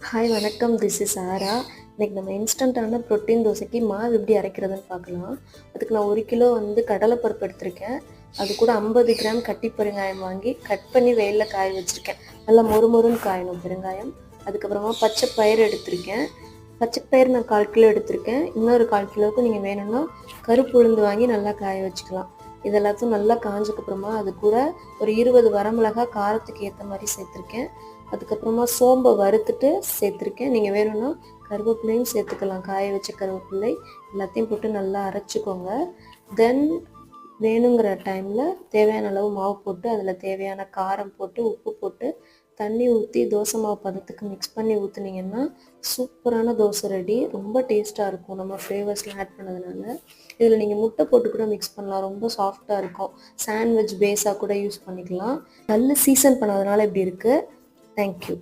Hi வணக்கம், this is ஆரா. இன்றைக்கி நம்ம இன்ஸ்டண்ட்டான ப்ரோட்டீன் தோசைக்கு மாவு எப்படி அரைக்கிறதுன்னு பார்க்கலாம். அதுக்கு நான் 1 கிலோ கடலைப்பருப்பு எடுத்திருக்கேன். அது கூட 50 கிராம் கட்டி பெருங்காயம் வாங்கி கட் பண்ணி வெயிலில் காய வச்சுருக்கேன். நல்லா மொறுமொறுன்னு காயணும் பெருங்காயம். அதுக்கப்புறமா பச்சை பயிறு எடுத்திருக்கேன். பச்சை பயிறு நான் 1/4 கிலோ எடுத்திருக்கேன். இன்னொரு 1/4 கிலோவுக்கு நீங்கள் வேணும்னா கருப்பு உளுந்து வாங்கி நல்லா காய வச்சுக்கலாம். இது எல்லாத்தையும் நல்லா காஞ்சக்கப்புறமா அது கூட ஒரு 20 வரமிளகா காரத்துக்கு ஏற்ற மாதிரி சேர்த்துருக்கேன். அதுக்கப்புறமா சோம்பை வறுத்துட்டு சேர்த்துருக்கேன். நீங்கள் வேணும்னா கருவேப்பிலையும் சேர்த்துக்கலாம், காய வச்ச கருவேப்பிலை. எல்லாத்தையும் போட்டு நல்லா அரைச்சிக்கோங்க. தென் வேணுங்கிற டைமில் தேவையான அளவு மாவு போட்டு அதில் தேவையான காரம் போட்டு உப்பு போட்டு தண்ணி ஊற்றி தோசை மாவு பதத்துக்கு மிக்ஸ் பண்ணி ஊற்றுனீங்கன்னா சூப்பரான தோசை ரெடி. ரொம்ப டேஸ்ட்டாக இருக்கும் நம்ம ஃப்ளேவர்ஸ்லாம் ஆட் பண்ணதுனால. இதில் நீங்கள் முட்டை போட்டு கூட மிக்ஸ் பண்ணலாம், ரொம்ப சாஃப்டாக இருக்கும். சாண்ட்விச் பேஸாக கூட யூஸ் பண்ணிக்கலாம். நல்ல சீசன் பண்ணதுனால இப்படி இருக்குது. தேங்க்யூ.